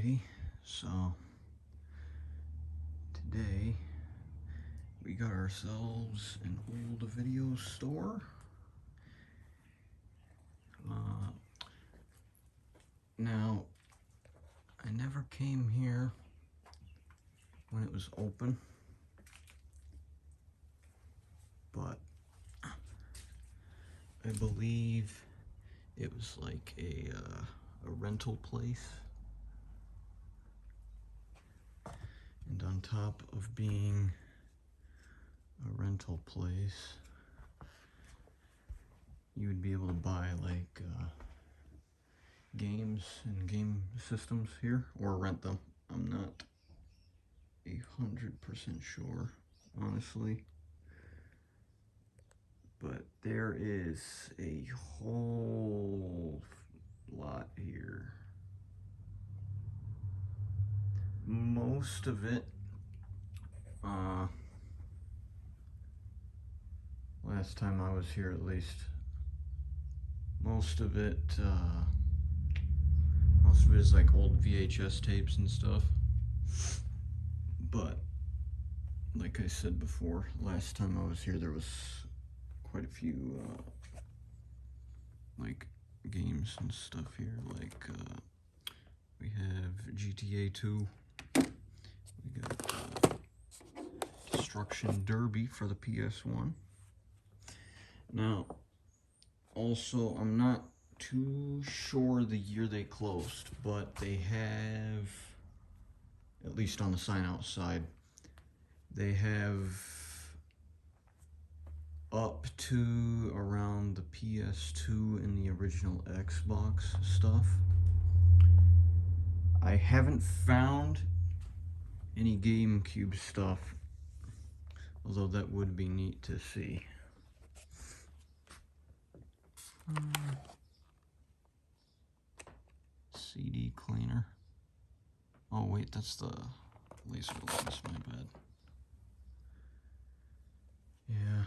Alrighty, so today we got ourselves an old video store. Now, I never came here when it was open, but I believe it was like a rental place. And on top of being a rental place, you would be able to buy like games and game systems here, or rent them. I'm not 100% sure, honestly. But there is a whole lot here. Most of it, last time I was here at least, most of it is like old VHS tapes and stuff. But like I said before, last time I was here there was quite a few like games and stuff here. Like we have GTA 2, we got Destruction Derby for the PS1. Now, also, I'm not too sure the year they closed, but they have, at least on the sign outside, they have up to around the PS2 and the original Xbox stuff. I haven't found any GameCube stuff, although that would be neat to see. CD cleaner. Oh wait, that's the laser lens, my bad. Yeah,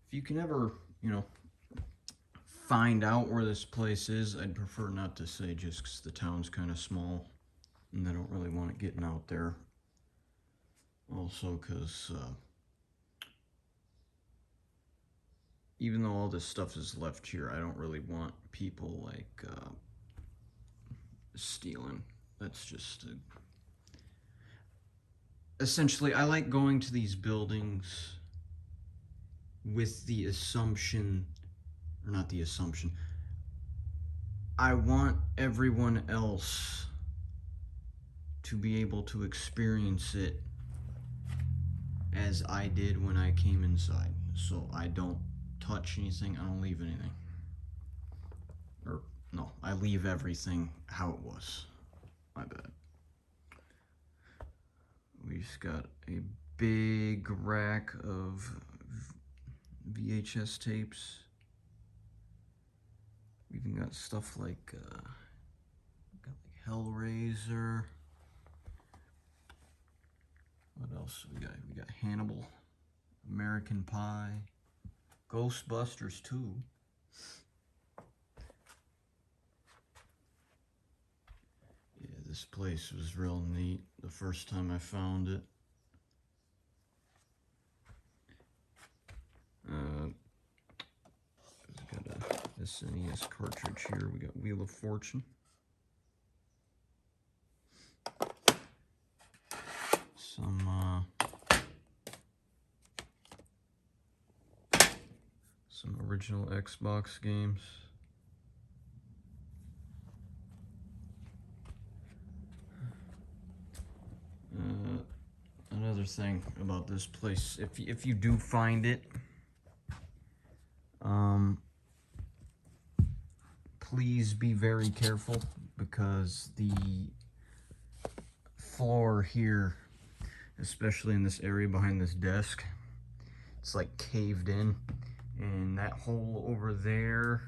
if you can ever, find out where this place is, I'd prefer not to say, just because the town's kind of small and I don't really want it getting out there. Also because even though all this stuff is left here, I don't really want people like stealing. That's just essentially, I like going to these buildings with the assumption, or not the assumption, I want everyone else to be able to experience it as I did when I came inside. So I don't touch anything, I don't leave anything. Or, no, I leave everything how it was. My bad. We just got a big rack of VHS tapes. We even got stuff like, Hellraiser. What else we got? We got Hannibal, American Pie, Ghostbusters 2. Yeah, this place was real neat the first time I found it. We've got a SNES cartridge here. We got Wheel of Fortune. Some original Xbox games. Another thing about this place, if you do find it, please be very careful, because the floor here, especially in this area behind this desk, it's like caved in, and that hole over there,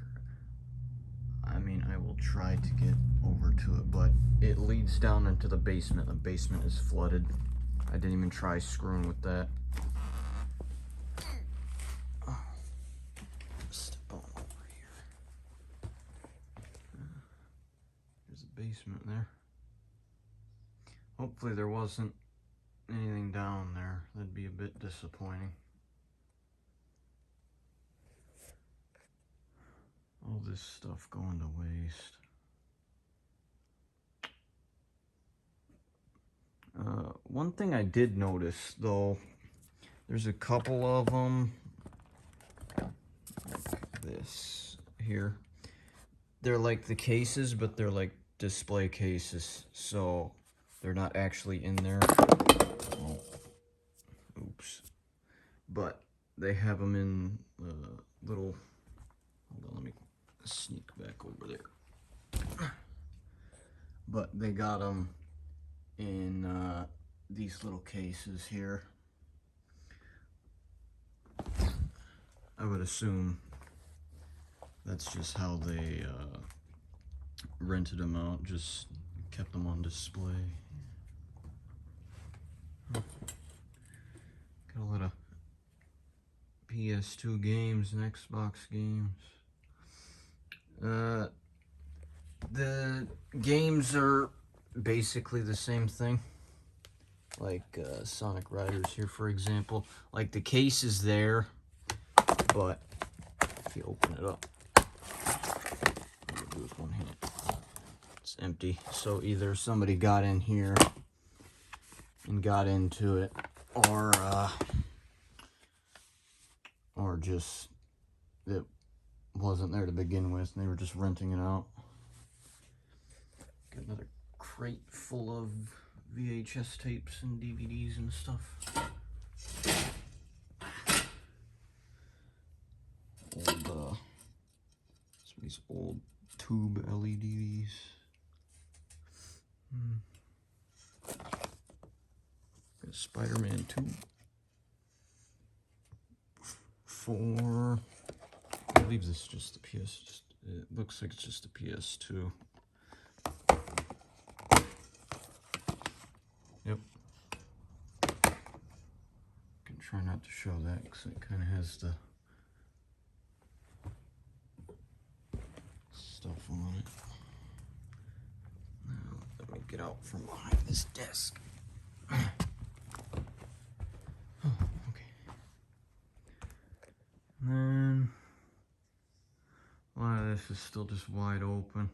I mean, I will try to get over to it, but it leads down into the basement. The basement is flooded. I didn't even try screwing with that. Step on over here. basement there. Hopefully there wasn't anything down there. That'd be a bit disappointing. All this stuff going to waste. One thing I did notice, though, there's a couple of them, like this here. They're like the cases, but they're like display cases, so they're not actually in there. Oh, oops. But they have them in little, hold on, let me sneak back over there. But they got them in these little cases here. I would assume that's just how they rented them out, just kept them on display. Got a lot of PS2 games and Xbox games. The games are basically the same thing. Like Sonic Riders here, for example. Like the case is there, but if you open it up, I'm gonna do with one hand. It's empty. So either somebody got in here and got into it, or just it wasn't there to begin with, and they were just renting it out. Got another crate full of VHS tapes and DVDs and stuff. Some of these old tube LEDs. Got Spider-Man 2. 4. I believe this is just the PS. It looks like it's just the PS2. Yep. Can try not to show that because it kind of has the stuff on it. Now, let me get out from behind this desk. Oh, okay. And then a lot of this is still just wide open.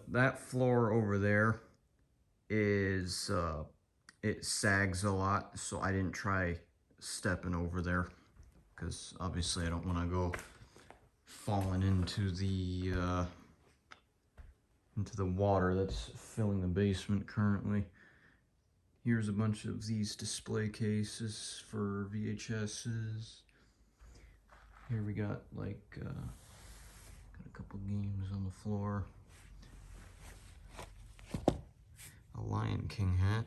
That floor over there is it sags a lot, so I didn't try stepping over there because obviously I don't want to go falling into the water that's filling the basement currently. Here's a bunch of these display cases for VHSs. Here we got like got a couple games on the floor. A Lion King hat.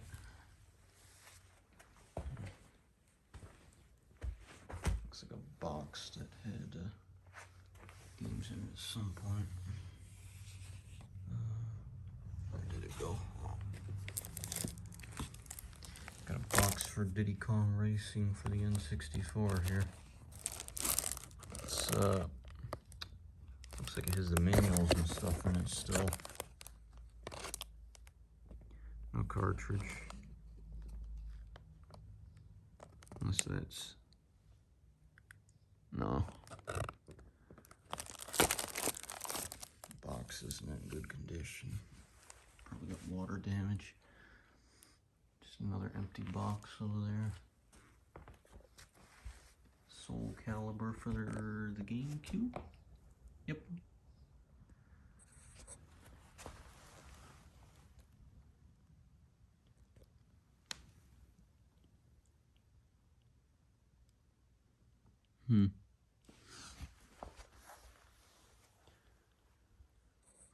Looks like a box that had games in it at some point. Where did it go? Got a box for Diddy Kong Racing for the N64 here. It's looks like it has the manuals and stuff in it still. No cartridge. Unless that's... No. Box isn't in good condition. Probably got water damage. Just another empty box over there. Soul Calibur for the GameCube. Yep.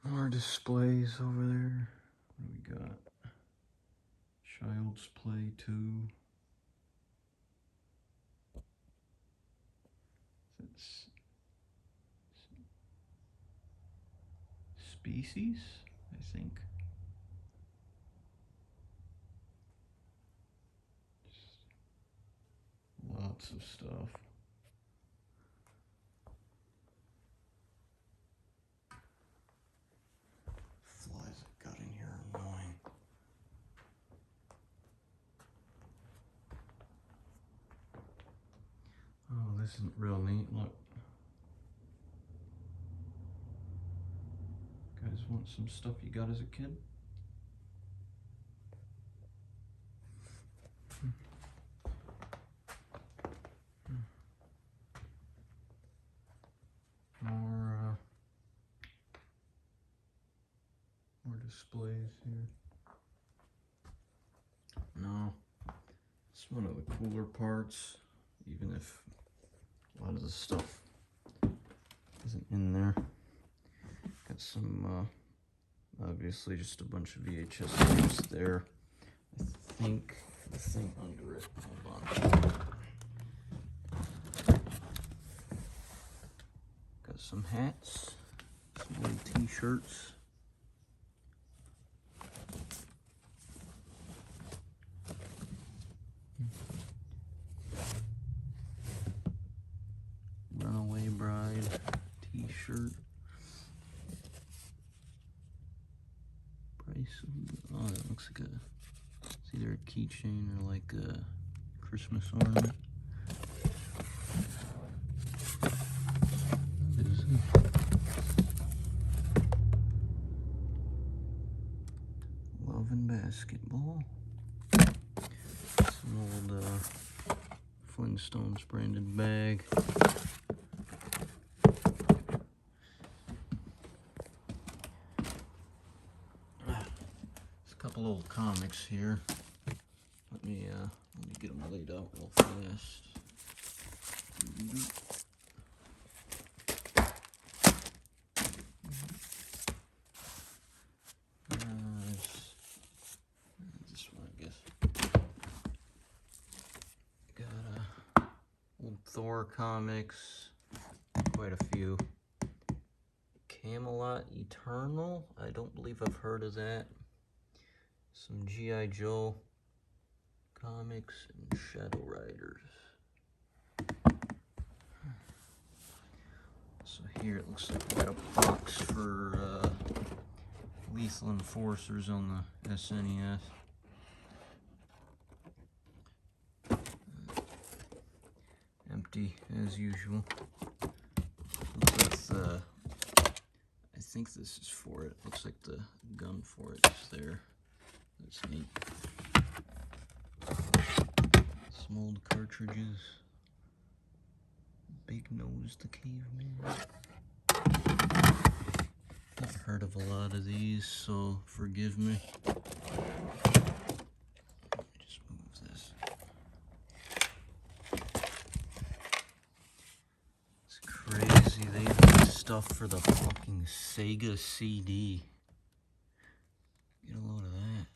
More displays over there. What do we got? Child's Play 2. That's Species, I think. Just lots of stuff. Flies This isn't real neat. Look. Guys want some stuff you got as a kid? More displays here. No, it's one of the cooler parts, even if a lot of the stuff isn't in there. Got some, obviously just a bunch of VHS tapes there. I think the thing under it, hold on. Got some hats, some old t-shirts. Runaway Bride t-shirt. Price, oh, that looks like it's either a keychain or like a Christmas ornament. What is it? Love and Basketball. Some old Flintstones branded bag. There's a couple old comics here. Let me get them laid out real fast. This one, I guess. Got old Thor comics, quite a few. Camelot Eternal, I don't believe I've heard of that. Some G.I. Joe comics and Shadow Riders. So here it looks like we got a box for Lethal Enforcers on the SNES. Empty as usual. With, I think this is for it. Looks like the gun for it is there. That's neat. Some old cartridges. Big Nose the Caveman. I've heard of a lot of these, so forgive me. Let me just move this. It's crazy. They have stuff for the fucking Sega CD. Get a load of that.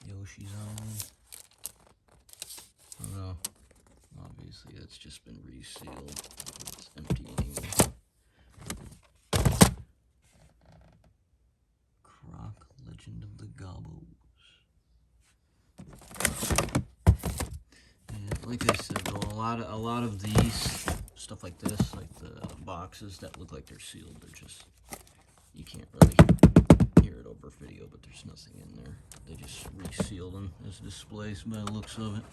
Yoshi's Island. Oh no. Obviously that's just been resealed. It's empty anyway. Croc, Legend of the Gobbos. And like I said though, a lot of these stuff like this, like the boxes that look like they're sealed, they're just, you can't really hear it over video, but there's nothing in there. They just reseal them as displays by the looks of it.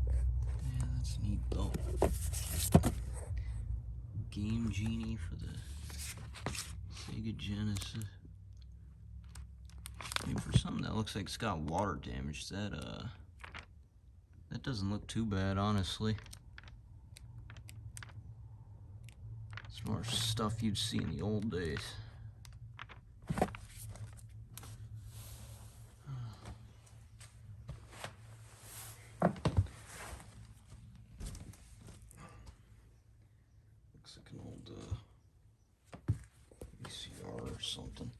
Yeah, that's neat though. Game Genie for the Sega Genesis. I mean, for something that looks like it's got water damage, that doesn't look too bad, honestly. It's more stuff you'd see in the old days. Looks like an old VCR or something.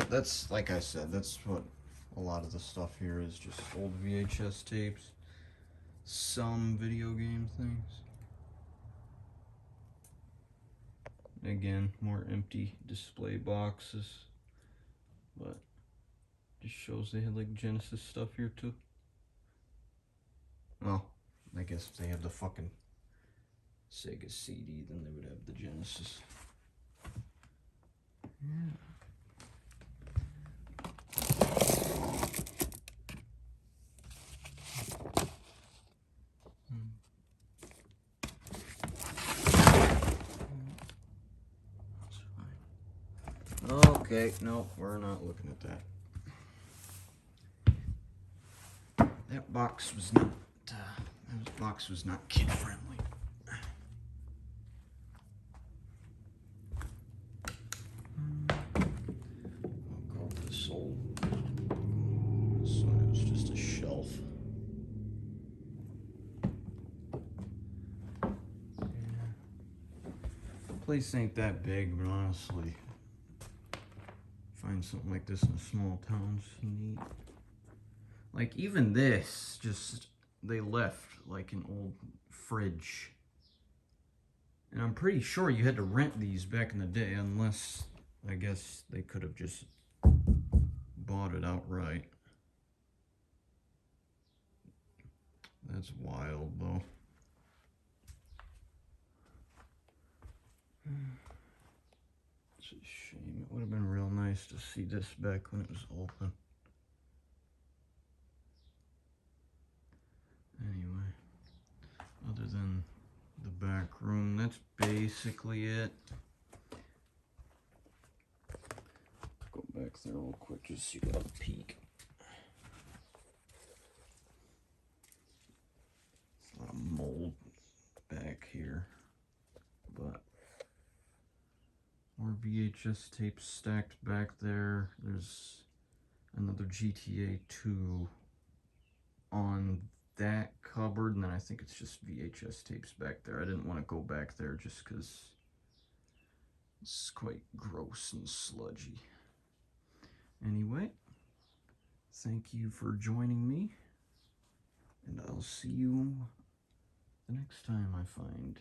That's like I said, that's what a lot of the stuff here is, just old VHS tapes, some video game things. Again, more empty display boxes, but Just shows they had like Genesis stuff here too. Well, I guess if they have the fucking Sega CD, then they would have the Genesis. Yeah. Okay, no, we're not looking at that. That box was not kid friendly. I'll call this old. This one was just a shelf. Yeah. The place ain't that big, but honestly, find something like this in a small town's neat. Like even this, just they left like an old fridge. And I'm pretty sure you had to rent these back in the day, unless I guess they could have just bought it outright. That's wild though. It's a shame. It would have been real nice to see this back when it was open. Anyway, other than the back room, that's basically it. Go back there real quick just so you got a peek. A lot of mold back here, but more VHS tapes stacked back there. There's another GTA 2 on that cupboard, and then I think it's just VHS tapes back there. I didn't want to go back there just because it's quite gross and sludgy. Anyway, thank you for joining me, and I'll see you the next time I find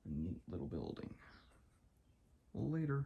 a neat little building. Later.